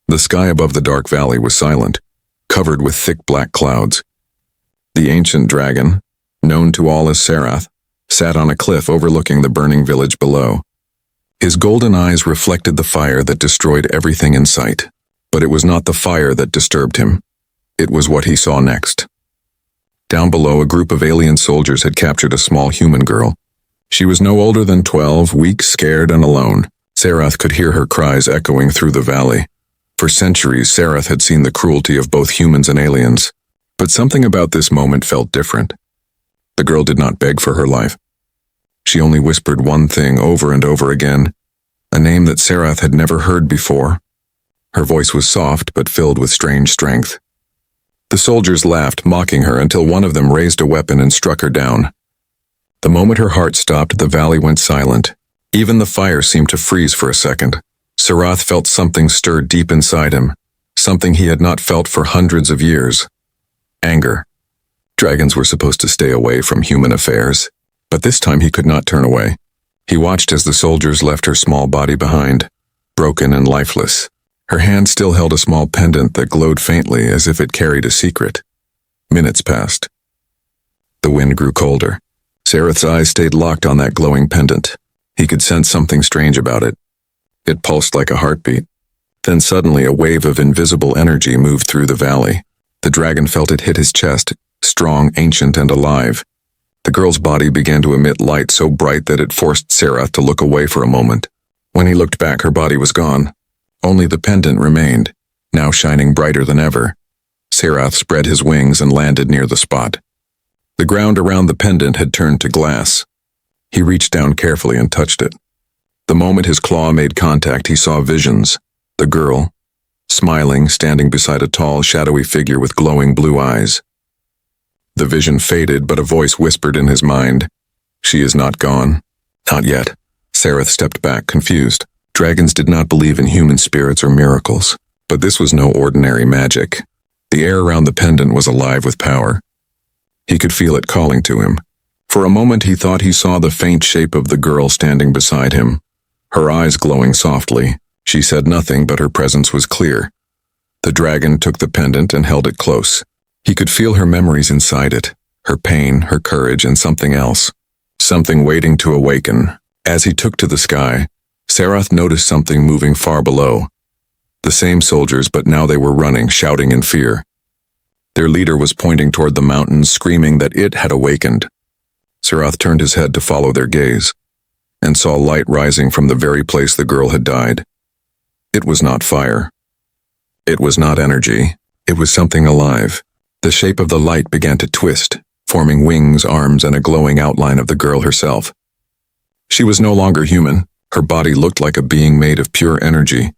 The sky above the dark valley was silent, covered with thick black clouds. The ancient dragon, known to all as Serath, sat on a cliff overlooking the burning village below. His golden eyes reflected the fire that destroyed everything in sight, but it was not the fire that disturbed him. It was what he saw next. Down below, a group of alien soldiers had captured a small human girl. She was no older than 12, weak, scared, and alone. Serath could hear her cries echoing through the valley. For centuries, Serath had seen the cruelty of both humans and aliens, but something about this moment felt different. The girl did not beg for her life. She only whispered one thing over and over again, a name that Serath had never heard before. Her voice was soft but filled with strange strength. The soldiers laughed, mocking her, until one of them raised a weapon and struck her down. The moment her heart stopped, the valley went silent. Even the fire seemed to freeze for a second. Serath felt something stir deep inside him, something he had not felt for hundreds of years. Anger. Dragons were supposed to stay away from human affairs, but this time he could not turn away. He watched as the soldiers left her small body behind, broken and lifeless. Her hand still held a small pendant that glowed faintly as if it carried a secret. Minutes passed. The wind grew colder. Serath's eyes stayed locked on that glowing pendant. He could sense something strange about it. It pulsed like a heartbeat. Then suddenly a wave of invisible energy moved through the valley. The dragon felt it hit his chest, strong, ancient, and alive. The girl's body began to emit light so bright that it forced Serath to look away for a moment. When he looked back, her body was gone. Only the pendant remained, now shining brighter than ever. Serath spread his wings and landed near the spot. The ground around the pendant had turned to glass. He reached down carefully and touched it. The moment his claw made contact, he saw visions. The girl, smiling, standing beside a tall, shadowy figure with glowing blue eyes. The vision faded, but a voice whispered in his mind, "She is not gone." Not yet. Serath stepped back, confused. Dragons did not believe in human spirits or miracles, but this was no ordinary magic. The air around the pendant was alive with power. He could feel it calling to him. For a moment he thought he saw the faint shape of the girl standing beside him, her eyes glowing softly. She said nothing, but her presence was clear. The dragon took the pendant and held it close. He could feel her memories inside it, her pain, her courage, and something else. Something waiting to awaken. As he took to the sky, Serath noticed something moving far below. The same soldiers, but now they were running, shouting in fear. Their leader was pointing toward the mountains, screaming that it had awakened. Serath turned his head to follow their gaze, and saw light rising from the very place the girl had died. It was not fire. It was not energy. It was something alive. The shape of the light began to twist, forming wings, arms, and a glowing outline of the girl herself. She was no longer human. Her body looked like a being made of pure energy,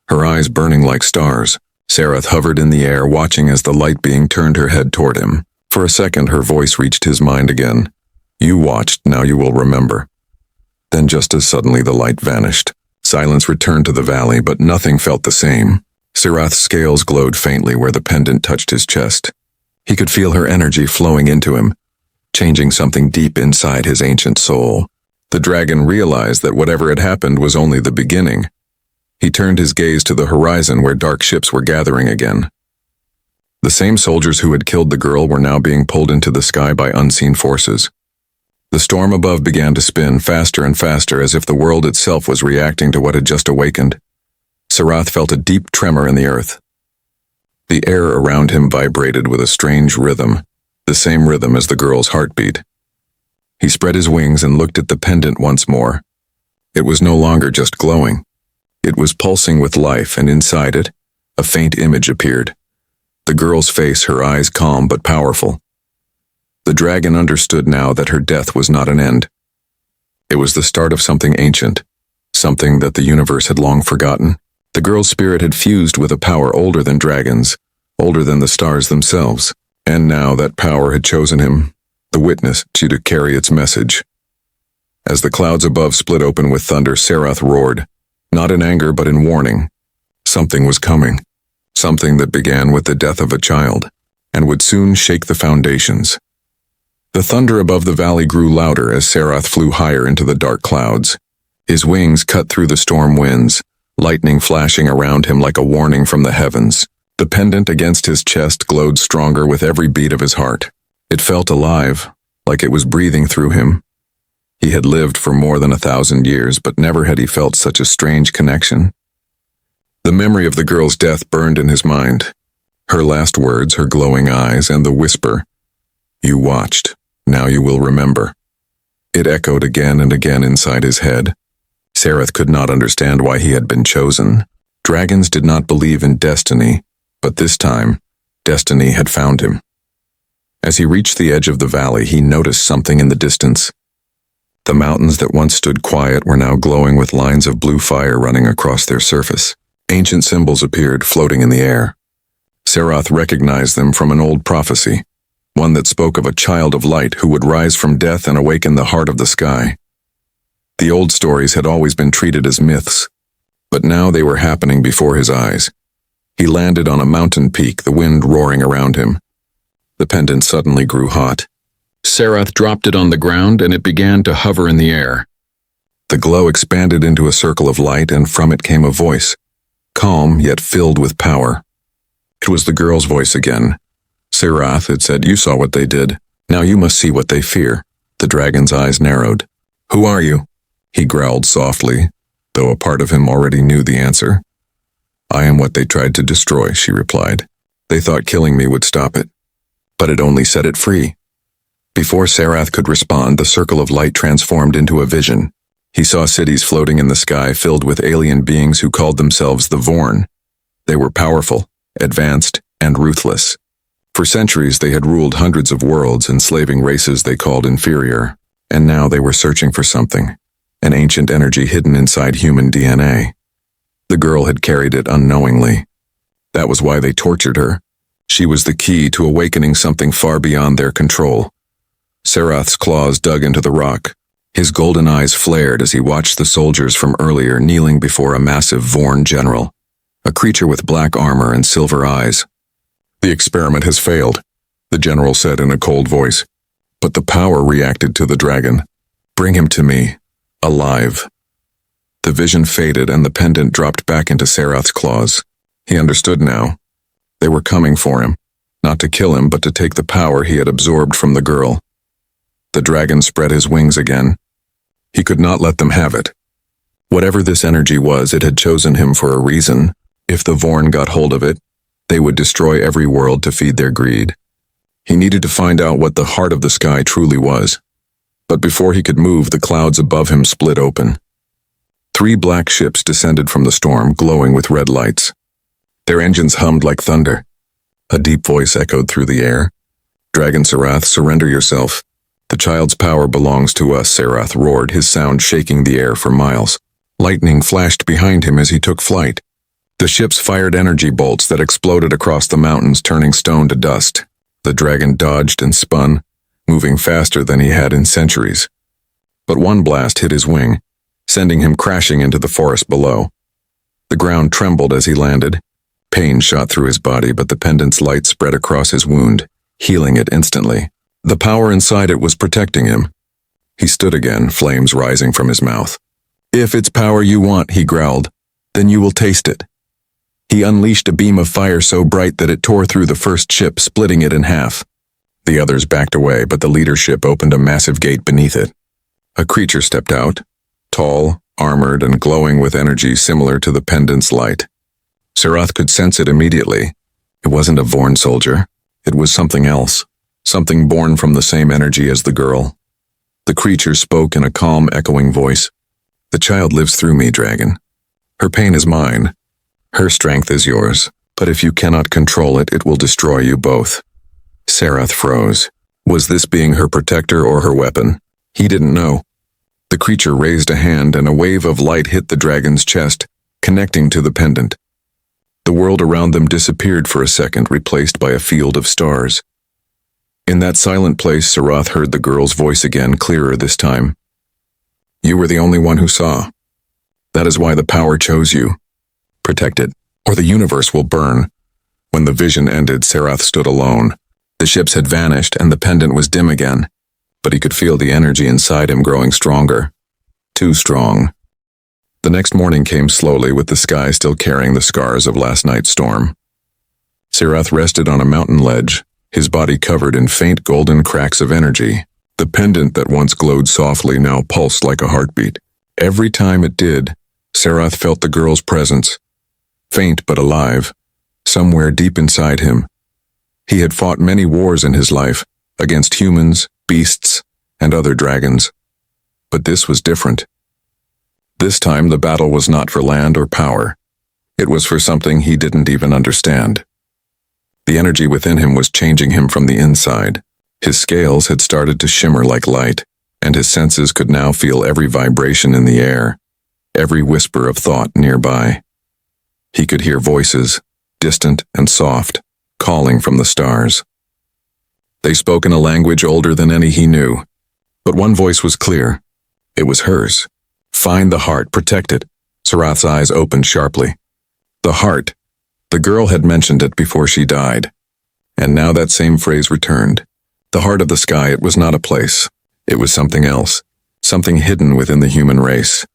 her eyes burning like stars. Serath hovered in the air, watching as the light being turned her head toward him. For a second, her voice reached his mind again. "You watched, now you will remember." Then just as suddenly the light vanished. Silence returned to the valley, but nothing felt the same. Serath's scales glowed faintly where the pendant touched his chest. He could feel her energy flowing into him, changing something deep inside his ancient soul. The dragon realized that whatever had happened was only the beginning. He turned his gaze to the horizon where dark ships were gathering again. The same soldiers who had killed the girl were now being pulled into the sky by unseen forces. The storm above began to spin faster and faster, as if the world itself was reacting to what had just awakened. Serath felt a deep tremor in the earth. The air around him vibrated with a strange rhythm, the same rhythm as the girl's heartbeat. He spread his wings and looked at the pendant once more. It was no longer just glowing. It was pulsing with life, and inside it, a faint image appeared. The girl's face, her eyes calm but powerful. The dragon understood now that her death was not an end. It was the start of something ancient, something that the universe had long forgotten. The girl's spirit had fused with a power older than dragons, older than the stars themselves, and now that power had chosen him, the witness, to carry its message. As the clouds above split open with thunder, Serath roared, not in anger but in warning. Something was coming, something that began with the death of a child, and would soon shake the foundations. The thunder above the valley grew louder as Serath flew higher into the dark clouds. His wings cut through the storm winds, lightning flashing around him like a warning from the heavens. The pendant against his chest glowed stronger with every beat of his heart. It felt alive, like it was breathing through him. He had lived for more than 1,000 years, but never had he felt such a strange connection. The memory of the girl's death burned in his mind. Her last words, her glowing eyes, and the whisper, "You watched, now you will remember." It echoed again and again inside his head. Serath could not understand why he had been chosen. Dragons did not believe in destiny, but this time, destiny had found him. As he reached the edge of the valley, he noticed something in the distance. The mountains that once stood quiet were now glowing with lines of blue fire running across their surface. Ancient symbols appeared, floating in the air. Serath recognized them from an old prophecy, one that spoke of a child of light who would rise from death and awaken the heart of the sky. The old stories had always been treated as myths, but now they were happening before his eyes. He landed on a mountain peak, the wind roaring around him. The pendant suddenly grew hot. Serath dropped it on the ground and it began to hover in the air. The glow expanded into a circle of light, and from it came a voice, calm yet filled with power. It was the girl's voice again. "Serath," it said, "you saw what they did. Now you must see what they fear." The dragon's eyes narrowed. "Who are you?" He growled softly, though a part of him already knew the answer. "I am what they tried to destroy," she replied. "They thought killing me would stop it, but it only set it free." Before Serath could respond, the circle of light transformed into a vision. He saw cities floating in the sky filled with alien beings who called themselves the Vorn. They were powerful, advanced, and ruthless. For centuries they had ruled hundreds of worlds, enslaving races they called inferior, and now they were searching for something, an ancient energy hidden inside human DNA. The girl had carried it unknowingly. That was why they tortured her. She was the key to awakening something far beyond their control. Serath's claws dug into the rock. His golden eyes flared as he watched the soldiers from earlier kneeling before a massive Vorn general, a creature with black armor and silver eyes. "The experiment has failed," the general said in a cold voice. "But the power reacted to the dragon. Bring him to me, alive." The vision faded and the pendant dropped back into Serath's claws. He understood now. They were coming for him, not to kill him, but to take the power he had absorbed from the girl. The dragon spread his wings again. He could not let them have it. Whatever this energy was, it had chosen him for a reason. If the Vorn got hold of it, they would destroy every world to feed their greed. He needed to find out what the heart of the sky truly was. But before he could move, the clouds above him split open. 3 black ships descended from the storm, glowing with red lights. Their engines hummed like thunder. A deep voice echoed through the air. "Dragon Serath, surrender yourself. The child's power belongs to us," Serath roared, his sound shaking the air for miles. Lightning flashed behind him as he took flight. The ships fired energy bolts that exploded across the mountains, turning stone to dust. The dragon dodged and spun, moving faster than he had in centuries. But one blast hit his wing, sending him crashing into the forest below. The ground trembled as he landed. Pain shot through his body, but the pendant's light spread across his wound, healing it instantly. The power inside it was protecting him. He stood again, flames rising from his mouth. "If it's power you want," he growled, "then you will taste it." He unleashed a beam of fire so bright that it tore through the first ship, splitting it in half. The others backed away, but the leader ship opened a massive gate beneath it. A creature stepped out, tall, armored, and glowing with energy similar to the pendant's light. Serath could sense it immediately. It wasn't a Vorn soldier. It was something else. Something born from the same energy as the girl. The creature spoke in a calm, echoing voice. "The child lives through me, dragon. Her pain is mine. Her strength is yours. But if you cannot control it, it will destroy you both." Serath froze. Was this being her protector or her weapon? He didn't know. The creature raised a hand and a wave of light hit the dragon's chest, connecting to the pendant. The world around them disappeared for a second, replaced by a field of stars. In that silent place, Serath heard the girl's voice again, clearer this time. "You were the only one who saw. That is why the power chose you. Protect it, or the universe will burn." When the vision ended, Serath stood alone. The ships had vanished and the pendant was dim again, but he could feel the energy inside him growing stronger. Too strong. The next morning came slowly, with the sky still carrying the scars of last night's storm. Serath rested on a mountain ledge, his body covered in faint golden cracks of energy. The pendant that once glowed softly now pulsed like a heartbeat. Every time it did, Serath felt the girl's presence, faint but alive, somewhere deep inside him. He had fought many wars in his life, against humans, beasts, and other dragons. But this was different. This time the battle was not for land or power. It was for something he didn't even understand. The energy within him was changing him from the inside. His scales had started to shimmer like light, and his senses could now feel every vibration in the air, every whisper of thought nearby. He could hear voices, distant and soft, calling from the stars. They spoke in a language older than any he knew, but one voice was clear. It was hers. Find the heart, protect it. Serath's eyes opened sharply. The heart. The girl had mentioned it before she died, and now that same phrase returned. The heart of the sky, it was not a place. It was something else, something hidden within the human race.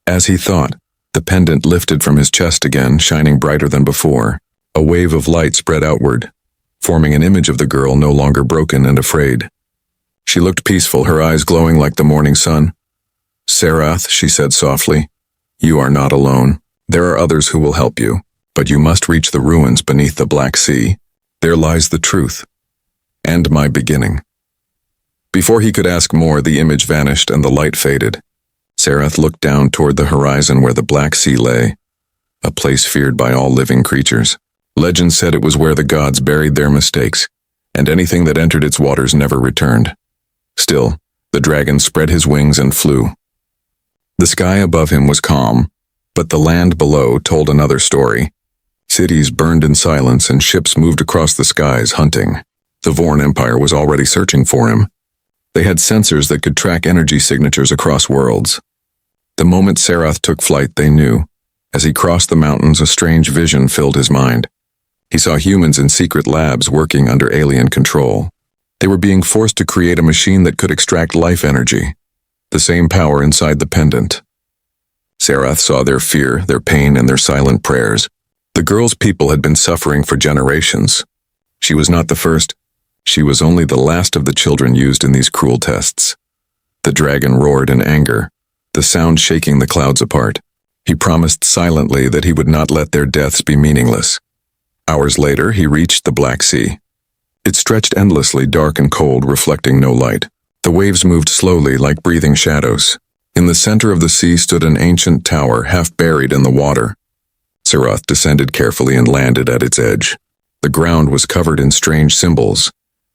As he thought, the pendant lifted from his chest again, shining brighter than before. A wave of light spread outward, forming an image of the girl no longer broken and afraid. She looked peaceful, her eyes glowing like the morning sun. Serath, she said softly, you are not alone. There are others who will help you, but you must reach the ruins beneath the Black Sea. There lies the truth, and my beginning. Before he could ask more, the image vanished and the light faded. Serath looked down toward the horizon where the Black Sea lay, a place feared by all living creatures. Legend said it was where the gods buried their mistakes, and anything that entered its waters never returned. Still, the dragon spread his wings and flew. The sky above him was calm, but the land below told another story. Cities burned in silence and ships moved across the skies hunting. The Vorn Empire was already searching for him. They had sensors that could track energy signatures across worlds. The moment Serath took flight, they knew. As he crossed the mountains, a strange vision filled his mind. He saw humans in secret labs working under alien control. They were being forced to create a machine that could extract life energy, the same power inside the pendant. Serath saw their fear, their pain, and their silent prayers. The girl's people had been suffering for generations. She was not the first. She was only the last of the children used in these cruel tests. The dragon roared in anger, the sound shaking the clouds apart. He promised silently that he would not let their deaths be meaningless. Hours later, he reached the Black Sea. It stretched endlessly, dark and cold, reflecting no light. The waves moved slowly, like breathing shadows. In the center of the sea stood an ancient tower, half buried in the water. Serath descended carefully and landed at its edge. The ground was covered in strange symbols,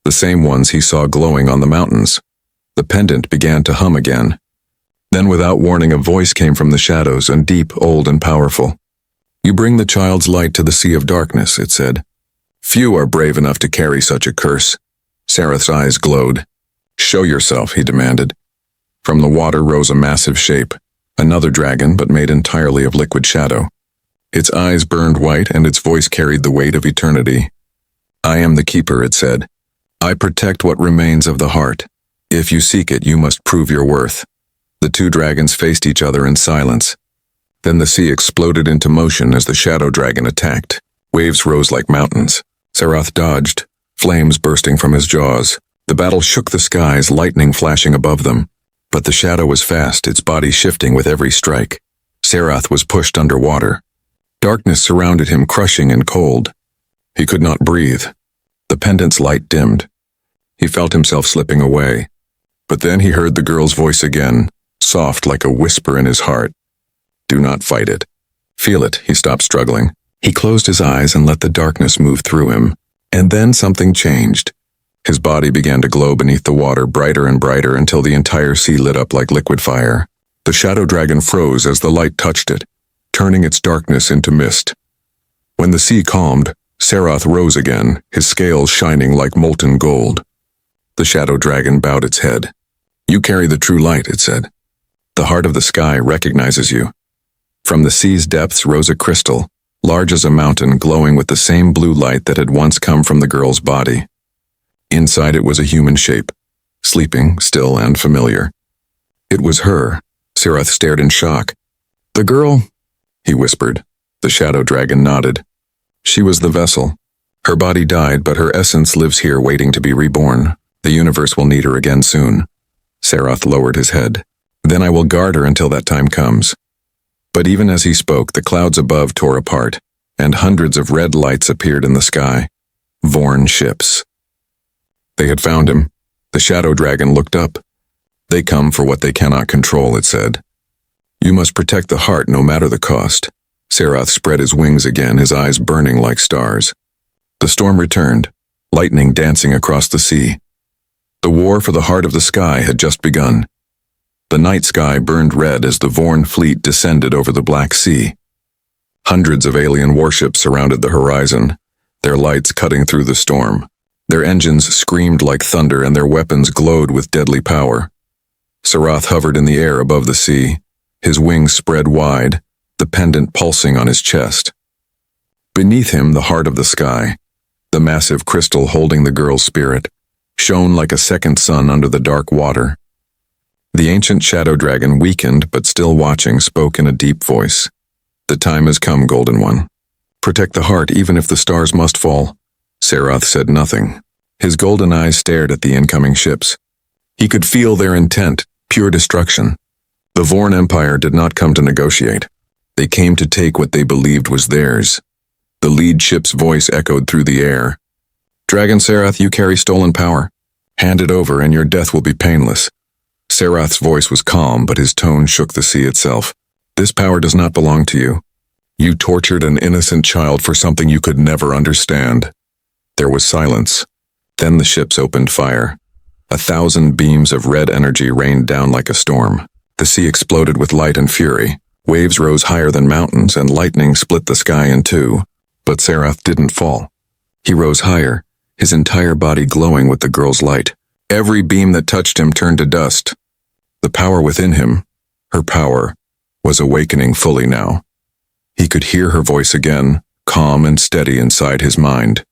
the same ones he saw glowing on the mountains. The pendant began to hum again. Then, without warning, a voice came from the shadows, and deep, old, and powerful. You bring the child's light to the sea of darkness, it said. Few are brave enough to carry such a curse. Serath's eyes glowed. Show yourself, he demanded. From the water rose a massive shape, another dragon, but made entirely of liquid shadow. Its eyes burned white, and its voice carried the weight of eternity. I am the keeper, it said. I protect what remains of the heart. If you seek it, you must prove your worth. The two dragons faced each other in silence. Then the sea exploded into motion as the shadow dragon attacked. Waves rose like mountains. Serath dodged, flames bursting from his jaws. The battle shook the skies, lightning flashing above them. But the shadow was fast, its body shifting with every strike. Serath was pushed underwater. Darkness surrounded him, crushing and cold. He could not breathe. The pendant's light dimmed. He felt himself slipping away. But then he heard the girl's voice again, soft like a whisper in his heart. Do not fight it. Feel it. He stopped struggling. He closed his eyes and let the darkness move through him. And then something changed. His body began to glow beneath the water, brighter and brighter, until the entire sea lit up like liquid fire. The shadow dragon froze as the light touched it, turning its darkness into mist. When the sea calmed, Serath rose again, his scales shining like molten gold. The shadow dragon bowed its head. You carry the true light, it said. The heart of the sky recognizes you. From the sea's depths rose a crystal, large as a mountain, glowing with the same blue light that had once come from the girl's body. Inside it was a human shape, sleeping, still and familiar. It was her. Serath stared in shock. The girl, he whispered. The shadow dragon nodded. She was the vessel. Her body died, but her essence lives here waiting to be reborn. The universe will need her again soon. Serath lowered his head. Then I will guard her until that time comes. But even as he spoke, the clouds above tore apart, and hundreds of red lights appeared in the sky. Vorn ships. They had found him. The shadow dragon looked up. They come for what they cannot control, it said. You must protect the heart no matter the cost. Serath spread his wings again, his eyes burning like stars. The storm returned, lightning dancing across the sea. The war for the heart of the sky had just begun. The night sky burned red as the Vorn fleet descended over the Black Sea. Hundreds of alien warships surrounded the horizon, their lights cutting through the storm. Their engines screamed like thunder and their weapons glowed with deadly power. Serath hovered in the air above the sea, his wings spread wide, the pendant pulsing on his chest. Beneath him, the heart of the sky, the massive crystal holding the girl's spirit, shone like a second sun under the dark water. The ancient shadow dragon, weakened but still watching, spoke in a deep voice. The time has come, Golden One. Protect the heart even if the stars must fall. Serath said nothing. His golden eyes stared at the incoming ships. He could feel their intent, pure destruction. The Vorn Empire did not come to negotiate. They came to take what they believed was theirs. The lead ship's voice echoed through the air. Dragon Serath, you carry stolen power. Hand it over and your death will be painless. Serath's voice was calm, but his tone shook the sea itself. This power does not belong to you. You tortured an innocent child for something you could never understand. There was silence. Then the ships opened fire. 1,000 beams of red energy rained down like a storm. The sea exploded with light and fury. Waves rose higher than mountains, and lightning split the sky in two. But Serath didn't fall. He rose higher, his entire body glowing with the girl's light. Every beam that touched him turned to dust. The power within him, her power, was awakening fully now. He could hear her voice again, calm and steady inside his mind.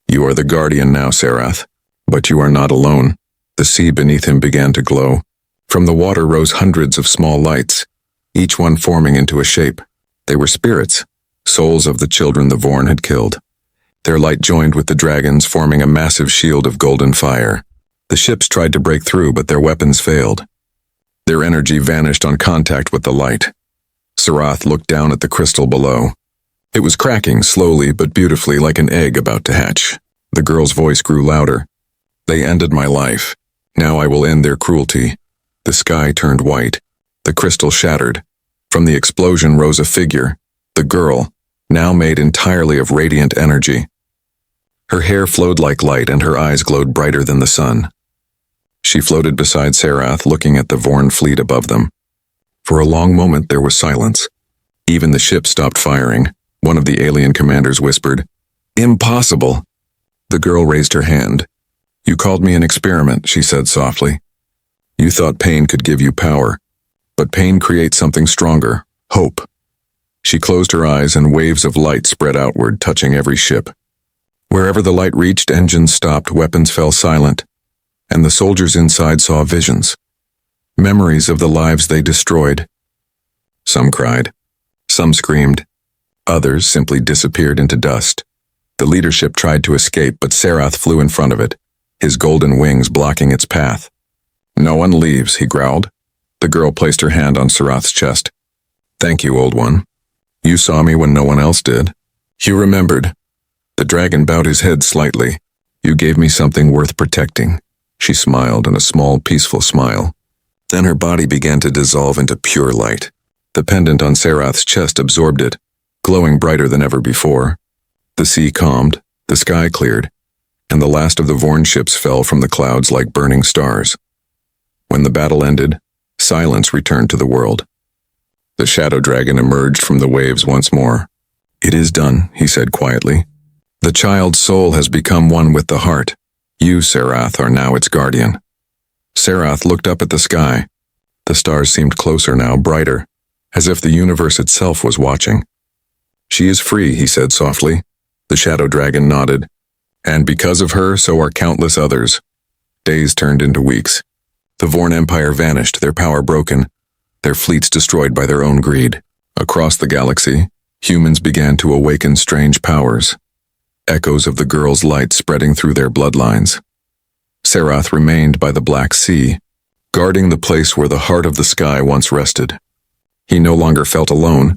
You are the guardian now, Serath, but you are not alone. The sea beneath him began to glow. From the water rose hundreds of small lights, each one forming into a shape. They were spirits, souls of the children the Vorn had killed. Their light joined with the dragon's, forming a massive shield of golden fire. The ships tried to break through, but their weapons failed. Their energy vanished on contact with the light. Serath looked down at the crystal below. It was cracking slowly but beautifully like an egg about to hatch. The girl's voice grew louder. They ended my life. Now I will end their cruelty. The sky turned white. The crystal shattered. From the explosion rose a figure, the girl, now made entirely of radiant energy. Her hair flowed like light and her eyes glowed brighter than the sun. She floated beside Serath, looking at the Vorn fleet above them. For a long moment there was silence. Even the ship stopped firing. One of the alien commanders whispered, "Impossible." The girl raised her hand. "You called me an experiment," she said softly. "You thought pain could give you power, but pain creates something stronger, hope." She closed her eyes and waves of light spread outward, touching every ship. Wherever the light reached, engines stopped, weapons fell silent, and the soldiers inside saw visions. Memories of the lives they destroyed. Some cried. Some screamed. Others simply disappeared into dust. The leadership tried to escape, but Serath flew in front of it, his golden wings blocking its path. "No one leaves," he growled. The girl placed her hand on Serath's chest. "Thank you, old one. You saw me when no one else did. You remembered." The dragon bowed his head slightly. "You gave me something worth protecting." She smiled in a small, peaceful smile. Then her body began to dissolve into pure light. The pendant on Serath's chest absorbed it, glowing brighter than ever before. The sea calmed, the sky cleared, and the last of the Vorn ships fell from the clouds like burning stars. When the battle ended, silence returned to the world. The shadow dragon emerged from the waves once more. "It is done," he said quietly. "The child's soul has become one with the heart. You, Serath, are now its guardian." Serath looked up at the sky. The stars seemed closer now, brighter, as if the universe itself was watching. "She is free," he said softly. The shadow dragon nodded. "And because of her, so are countless others." Days turned into weeks. The Vorn Empire vanished, their power broken. their fleets destroyed by their own greed. Across the galaxy, humans began to awaken strange powers, echoes of the girl's light spreading through their bloodlines. Serath remained by the Black Sea, guarding the place where the heart of the sky once rested. He no longer felt alone,